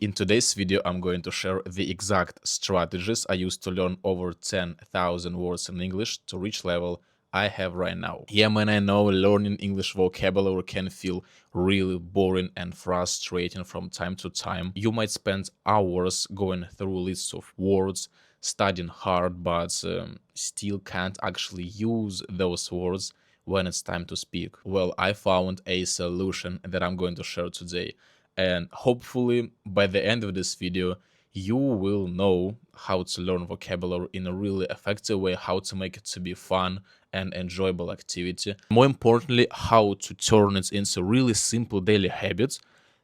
In today's video, I'm going to share the exact strategies I used to learn over 10,000 words in English to reach level I have right now. Yeah, man, I know learning English vocabulary can feel really boring and frustrating from time to time. You might spend hours going through lists of words, studying hard, but still can't actually use those words when it's time to speak. Well, I found a solution that I'm going to share today. And hopefully, by the end of this video, you will know how to learn vocabulary in a really effective way, how to make it to be fun and enjoyable activity. More importantly, how to turn it into really simple daily habits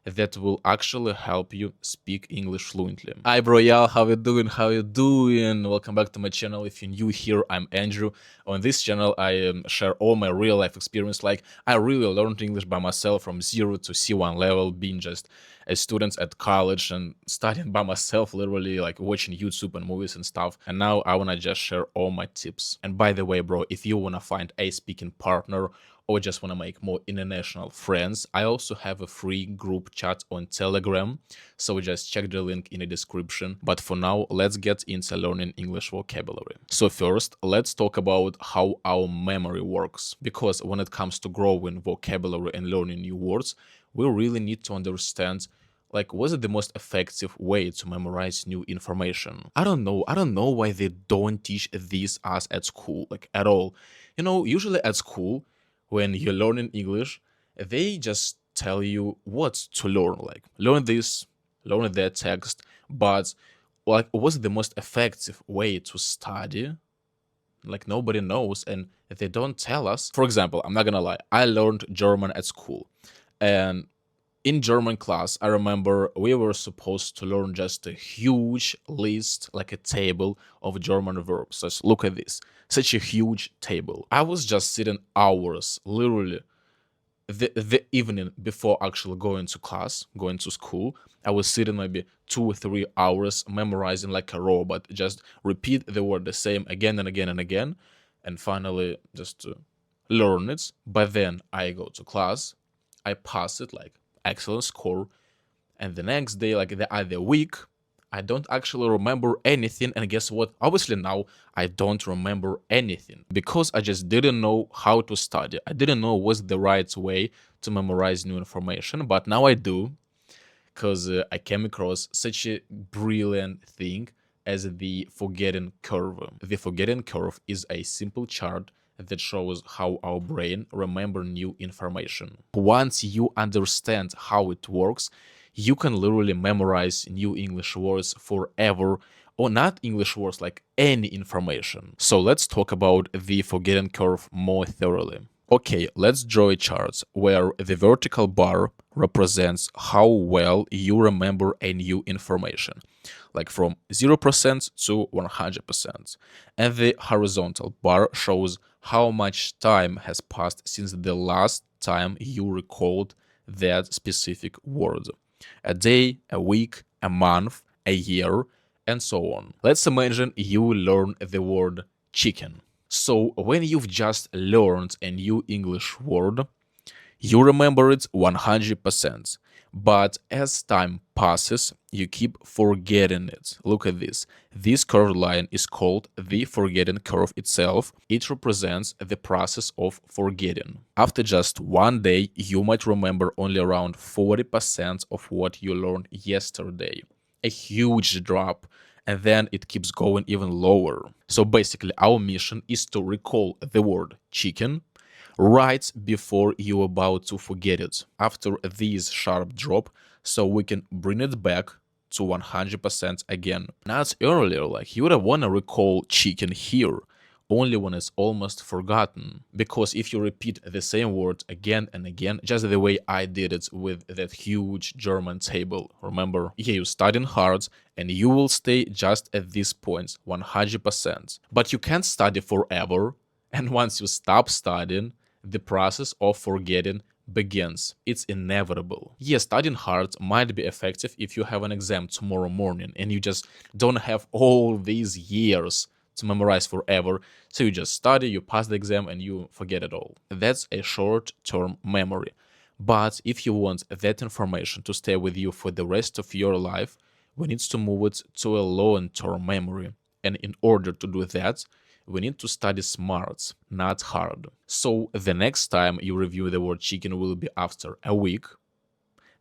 that will actually help you speak English fluently. Hi bro, y'all, how you doing? How you doing? Welcome back to my channel. If you're new here, I'm Andrew. On this channel, I share all my real life experience. Like, I really learned English by myself from 0 to C1 level, being just a student at college and studying by myself, literally like watching YouTube and movies and stuff. And now I wanna just share all my tips. And by the way, bro, if you wanna find a speaking partner or just want to make more international friends, I also have a free group chat on Telegram, so just check the link in the description. But for now, let's get into learning English vocabulary. So first, let's talk about how our memory works, because when it comes to growing vocabulary and learning new words, we really need to understand, like, was it the most effective way to memorize new information? I don't know why they don't teach this us at school, like, at all. You know, usually at school, when you're learning English, they just tell you what to learn, like learn this, learn that text, but like what's the most effective way to study? Like nobody knows, and they don't tell us. For example, I'm not gonna lie, I learned German at school, and in German class, I remember we were supposed to learn just a huge list, like a table of German verbs. Just look at this, such a huge table. I was just sitting hours, literally, the evening before actually going to class, going to school. I was sitting maybe 2 or 3 hours memorizing like a robot, just repeat the word the same again and again and again, and finally just to learn it. But then I go to class, I pass it like excellent score, and the next day, like the other week, I don't actually remember anything. And guess what? Obviously now I don't remember anything because I just didn't know how to study. I didn't know what's the right way to memorize new information, but now I do, because I came across such a brilliant thing as the forgetting curve. The forgetting curve is a simple chart that shows how our brain remember new information. Once you understand how it works, you can literally memorize new English words forever, or not English words, like any information. So let's talk about the forgetting curve more thoroughly. Okay, let's draw a chart where the vertical bar represents how well you remember a new information, like from 0% to 100%. And the horizontal bar shows how much time has passed since the last time you recalled that specific word. A day, a week, a month, a year, and so on. Let's imagine you learn the word chicken. So when you've just learned a new English word, you remember it 100%. But as time passes, you keep forgetting it. Look at this. This curved line is called the forgetting curve itself. It represents the process of forgetting. After just one day, you might remember only around 40% of what you learned yesterday. A huge drop, and then it keeps going even lower. So basically, our mission is to recall the word chicken right before you're about to forget it, after this sharp drop, so we can bring it back to 100% again. Not earlier, like you would want to recall chicken here, only when it's almost forgotten. Because if you repeat the same word again and again, just the way I did it with that huge German table, remember? Yeah, you're studying hard and you will stay just at this point, 100%. But you can't study forever, and once you stop studying, the process of forgetting begins. It's inevitable. Yes, studying hard might be effective if you have an exam tomorrow morning and you just don't have all these years to memorize forever. So you just study, you pass the exam, and you forget it all. That's a short-term memory. But if you want that information to stay with you for the rest of your life, we need to move it to a long-term memory. And in order to do that, we need to study smart, not hard. So the next time you review the word chicken will be after a week,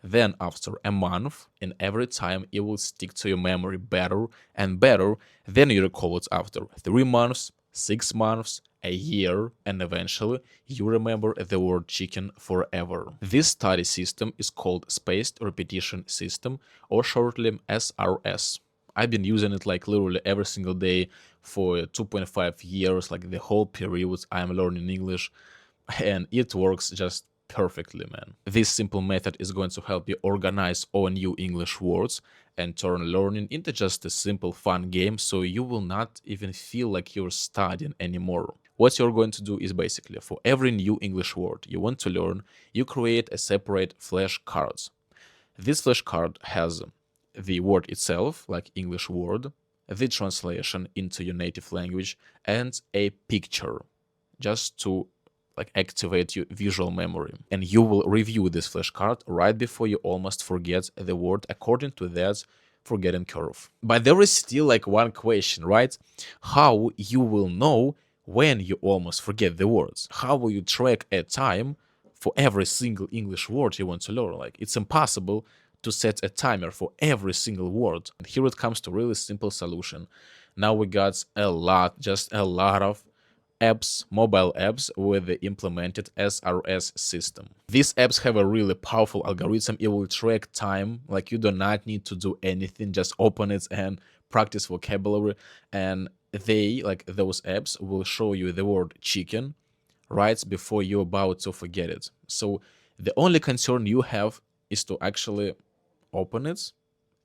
then after a month, and every time it will stick to your memory better and better. Then you recall it after 3 months, 6 months, a year, and eventually you remember the word chicken forever. This study system is called Spaced Repetition System, or shortly SRS. I've been using it like literally every single day for 2.5 years, like the whole period I'm learning English, and it works just perfectly, man. This simple method is going to help you organize all new English words and turn learning into just a simple fun game, so you will not even feel like you're studying anymore. What you're going to do is basically for every new English word you want to learn, you create a separate flashcards. This flashcard has the word itself, like English word, the translation into your native language, and a picture, just to like activate your visual memory. And you will review this flashcard right before you almost forget the word according to that forgetting curve. But there is still like one question, right? How you will know when you almost forget the words? How will you track a time for every single English word you want to learn? Like, it's impossible to set a timer for every single word. And here it comes to really simple solution. Now we got just a lot of apps, mobile apps with the implemented SRS system. These apps have a really powerful algorithm. It will track time, like you do not need to do anything, just open it and practice vocabulary. And they, like those apps, will show you the word chicken right before you're about to forget it. So the only concern you have is to actually open it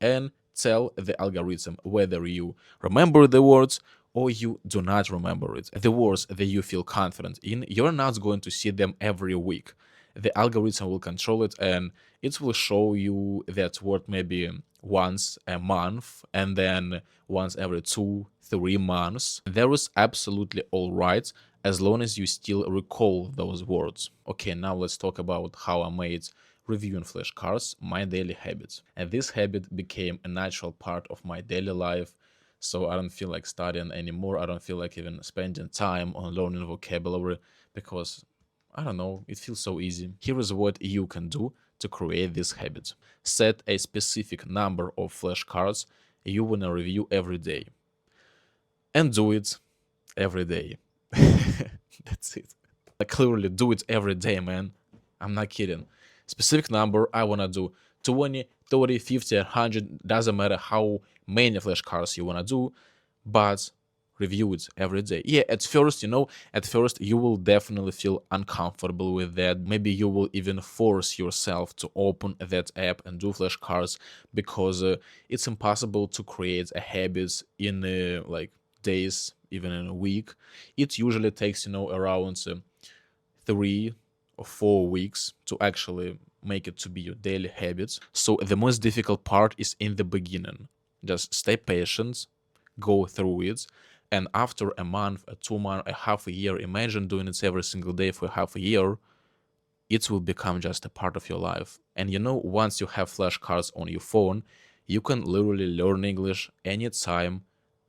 and tell the algorithm whether you remember the words or you do not remember it. The words that you feel confident in, you're not going to see them every week. The algorithm will control it and it will show you that word maybe once a month and then once every 2-3 months. There is absolutely all right as long as you still recall those words. Okay, now let's talk about how I made reviewing flashcards my daily habit. And this habit became a natural part of my daily life, so I don't feel like studying anymore. I don't feel like even spending time on learning vocabulary because, I don't know, it feels so easy. Here is what you can do to create this habit. Set a specific number of flashcards you want to review every day. And do it every day. That's it. Like, clearly do it every day, man. I'm not kidding. Specific number, I want to do 20, 30, 50, 100, doesn't matter how many flashcards you want to do, but review it every day. Yeah, at first you will definitely feel uncomfortable with that. Maybe you will even force yourself to open that app and do flashcards because it's impossible to create a habit in like days, even in a week. It usually takes around 3 or 4 weeks to actually make it to be your daily habits. So the most difficult part is in the beginning. Just stay patient, go through it, and after a month, a 2 month, a half a year, imagine doing it every single day for half a year, it will become just a part of your life. And once you have flashcards on your phone, you can literally learn English anytime,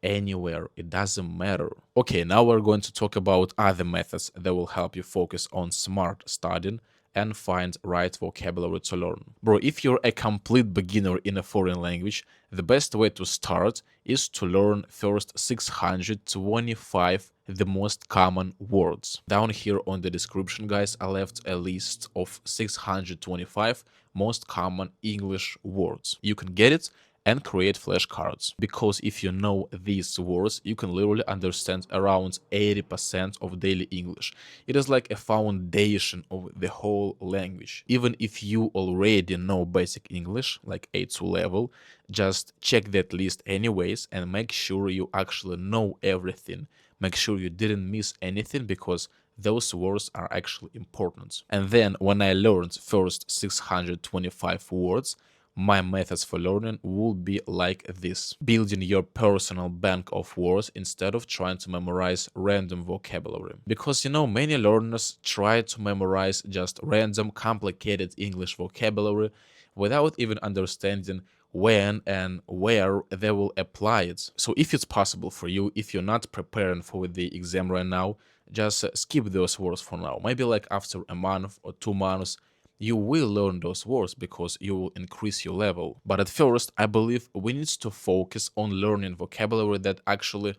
anywhere. It doesn't matter. Okay, now we're going to talk about other methods that will help you focus on smart studying and find right vocabulary to learn. Bro, if you're a complete beginner in a foreign language, the best way to start is to learn first 625 the most common words. Down here on the description, guys, I left a list of 625 most common English words. You can get it and create flashcards, because if you know these words, you can literally understand around 80% of daily English. It is like a foundation of the whole language. Even if you already know basic English, like A2 level, just check that list anyways and make sure you actually know everything. Make sure you didn't miss anything, because those words are actually important. And then when I learned first 625 words, my methods for learning will be like this: building your personal bank of words instead of trying to memorize random vocabulary. Because many learners try to memorize just random complicated English vocabulary without even understanding when and where they will apply it. So if it's possible for you, if you're not preparing for the exam right now, just skip those words for now. Maybe like after a month or 2 months, you will learn those words because you will increase your level. But at first, I believe we need to focus on learning vocabulary that actually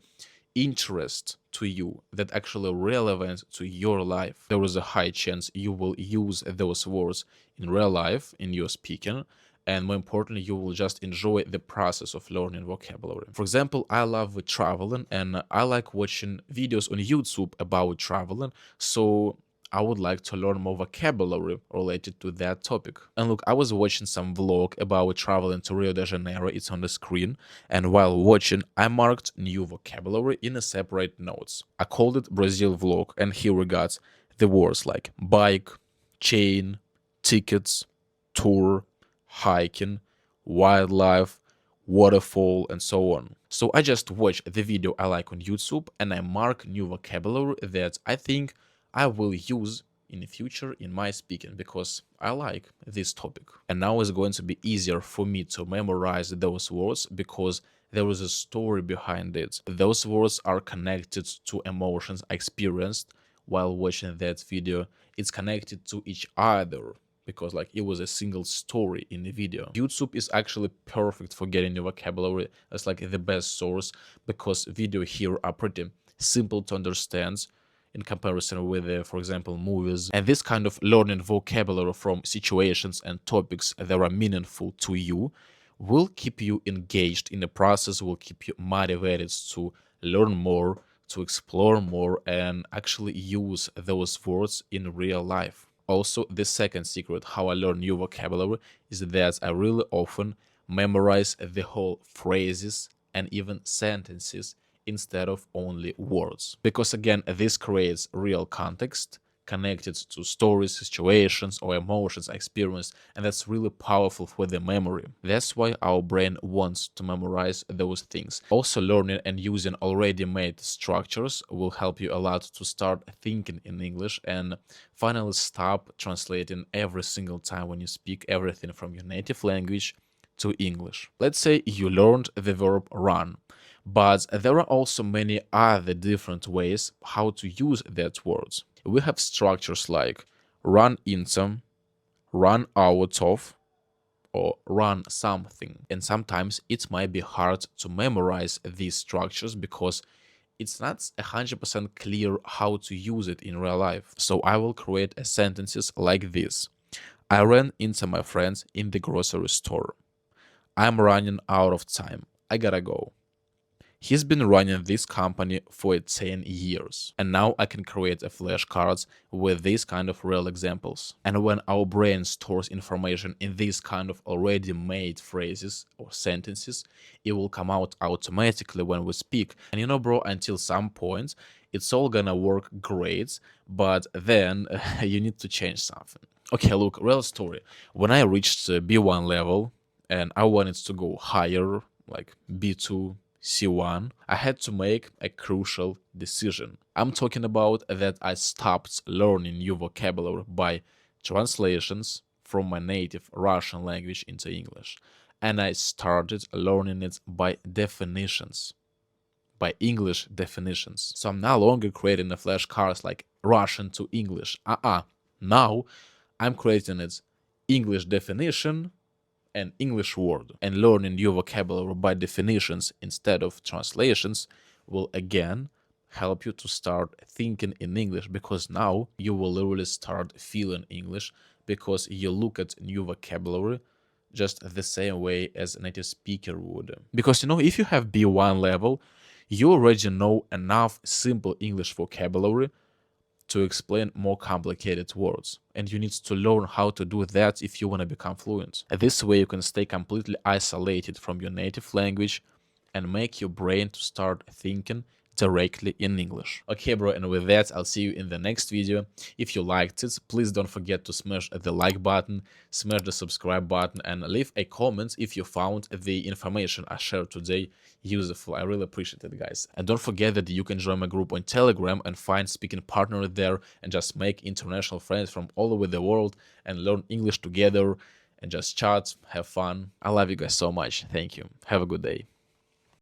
interest to you, that actually relevant to your life. There is a high chance you will use those words in real life, in your speaking, and more importantly, you will just enjoy the process of learning vocabulary. For example, I love traveling and I like watching videos on YouTube about traveling, so I would like to learn more vocabulary related to that topic. And look, I was watching some vlog about traveling to Rio de Janeiro, it's on the screen, and while watching, I marked new vocabulary in a separate notes. I called it Brazil vlog, and here we got the words like bike, chain, tickets, tour, hiking, wildlife, waterfall, and so on. So I just watch the video I like on YouTube and I mark new vocabulary that I think I will use in the future in my speaking because I like this topic. And now it's going to be easier for me to memorize those words because there is a story behind it. Those words are connected to emotions I experienced while watching that video. It's connected to each other because like it was a single story in the video. YouTube is actually perfect for getting your vocabulary. It's like the best source because video here are pretty simple to understand in comparison with, for example, movies. And this kind of learning vocabulary from situations and topics that are meaningful to you will keep you engaged in the process, will keep you motivated to learn more, to explore more, and actually use those words in real life. Also, the second secret how I learn new vocabulary is that I really often memorize the whole phrases and even sentences instead of only words. Because again, this creates real context connected to stories, situations, or emotions I experienced, and that's really powerful for the memory. That's why our brain wants to memorize those things. Also, learning and using already made structures will help you a lot to start thinking in English and finally stop translating every single time when you speak everything from your native language to English. Let's say you learned the verb run, but there are also many other different ways how to use that words. We have structures like run into, run out of, or run something. And sometimes it might be hard to memorize these structures because it's not 100% clear how to use it in real life. So I will create a sentences like this. I ran into my friends in the grocery store. I'm running out of time. I gotta go. He's been running this company for 10 years. And now I can create a flashcards with these kind of real examples. And when our brain stores information in these kind of already made phrases or sentences, it will come out automatically when we speak. And bro, until some point, it's all gonna work great, but then you need to change something. Okay, look, real story. When I reached B1 level and I wanted to go higher, like B2, C1, I had to make a crucial decision. I'm talking about that I stopped learning new vocabulary by translations from my native Russian language into English, and I started learning it by definitions, by English definitions. So I'm no longer creating the flashcards like Russian to English. Now I'm creating it English definition an English word, and learning new vocabulary by definitions instead of translations will again help you to start thinking in English, because now you will literally start feeling English because you look at new vocabulary just the same way as a native speaker would. Because if you have B1 level, you already know enough simple English vocabulary to explain more complicated words, and you need to learn how to do that if you want to become fluent. This way you can stay completely isolated from your native language and make your brain to start thinking directly in English. Okay, bro, and with that, I'll see you in the next video. If you liked it, please don't forget to smash the like button, smash the subscribe button, and leave a comment if you found the information I shared today useful. I really appreciate it, guys. And don't forget that you can join my group on Telegram and find speaking partner there and just make international friends from all over the world and learn English together and just chat, have fun. I love you guys so much. Thank you. Have a good day.